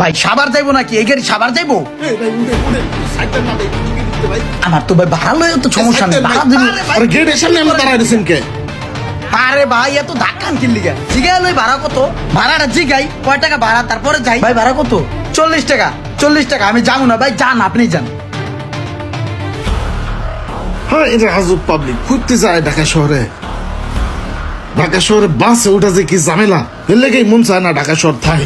ভাই সাবার যাইবো নাকি? এই গাড়ি সাবার যাইবো? এই ভাই উঠে উঠে সাইকেল না ভাই ভাই আমার তো ভাই ভালো তো সমস্যা নেই, ভাড়া দিবো। আরে গেটের সামনে আমরা দাঁড়ায় রয়েছেন কে? আরে ভাই এত ধাক্কান কিনলি গা? জিগাই লই ভাড়া কত? ভাড়াটা জিগাই কয় টাকা ভাড়া, তারপরে যাই। ভাই ভাড়া কত? 40 টাকা। 40 টাকা আমি যাবো না ভাই, যান আপনি যান। হ্যাঁ এটা আজব পাবলিক ঘুরতে যায় ঢাকা শহরে। ঢাকা শহরে বাসে ওঠা যে কি ঝামেলা, এর লেগেই মন চায় না ঢাকা শহর থাই।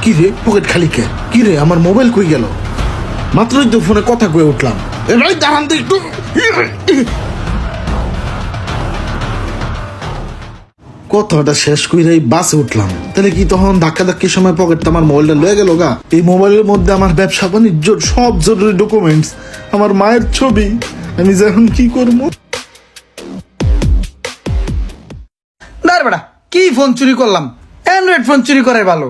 কি রে পকেট খালি কে? কি রে আমার মোবাইল কই গেল? মাত্রই তো ফোনে কথা কয়ে উঠলাম। এ ভাই দাঁড়ান তো একটু। কথাটা শেষ করে এই বাসে উঠলাম, তাহলে কি তখন ধাক্কা ধাক্কির সময় পকেটটা আমার মোবাইলটা লয়ে গেল গা? এই মোবাইলের মধ্যে আমার ব্যবসা বাণিজ্য সব জরুরি ডকুমেন্টস, আমার মায়ের ছবি, আমি যে এখন কি করবো? দাঁড় বেটা, কি ফোন চুরি করলাম? অ্যান্ড্রয়েড ফোন চুরি করে ভালো।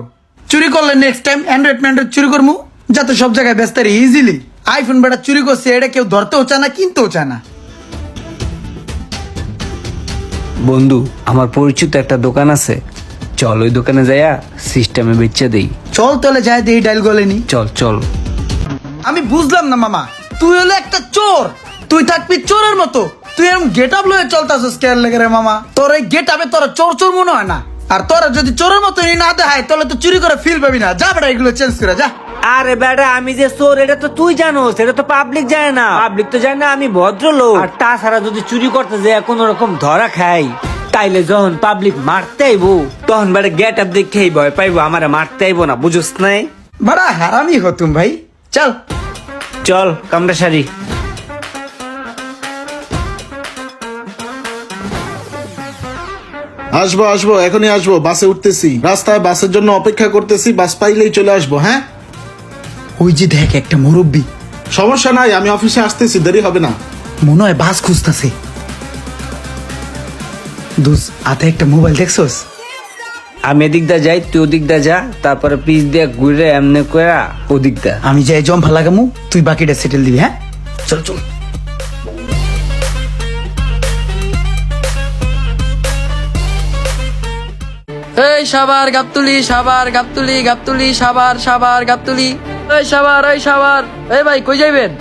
চুরি করলে নেক্সট টাইম অ্যান্ড্রয়েড চুরি করবো, যাতে সব জায়গায় ব্যস্ত রে ইজিলি। আইফোন বেটা চুরি করছে, এটা কেউ ধরতেও চায় না, কিনতেও চায় না। বন্ধু, আমার পরিচিত একটা দোকান আছে, চল ওই দোকানে যাইয়া সিস্টেমে বেচে দেই। চল তাহলে যাই দেই ডাইল গলেনি। চল চল। আমি বুঝলাম না মামা, তুই হলো একটা চোর, তুই থাকবি চোরের মতো। তুই এরকম গেট আপ লয়ে চলতাছিস কেয়ার লেগে রে মামা? তোর এই গেট আপে তোরা চোর চোর মনে হয় না। আর তোরা যদি চোরের মতো না দেখায় তাহলে তো চুরি করে ফিল পাবি না। যা বেটা এগুলো চেঞ্জ করে যা। আরে বেটা, আমি যে চোর এটা তো তুই জানোস, এটা তো পাবলিক যায় না। পাবলিক তো জানে না আমি ভদ্রলোক। আর তাছাড়া যদি চুরি করতে যায় কোন রকম ধরা খাই, তাইলে যখন পাবলিক মারতে আইবো তখন বেটা গেট আপ দেখেই ভয় পাইবো, আমারে মারতে আইবো না, বুঝোস নাই? বড়া হারামি হো তুম ভাই। চল চল কামড়া সারি। আসবো আসবো, এখনই আসবো, বাসে উঠতেছি। রাস্তায় বাসের জন্য অপেক্ষা করতেছি, বাস পাইলেই চলে আসবো। হ্যাঁ ওই যে দেখ একটা মুরব্বী, সমস্যা নাই, আমি অফিসে আসতেছি, দেরি হবে না। মনে হয় বাস খুঁজতেছে। দুস হাতে একটা মোবাইল দেখছস? আমি এদিক দা যাই, তুই ওদিক দা যা, তারপরে পিস দিয়ে ঘুরে এমনি করে ওদিক দা। আমি যাই জম্পা লাগামু, তুই বাকিটা সেটেল দিবি। হ্যাঁ চল চল। এই সাবার গাবতুলি, সাবার গাবতুলি, গাবতুলি সাবার, সাবার গাবতুলি। এই সাবার, এই সাবার। এই ভাই কই যাইবেন?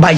ভাই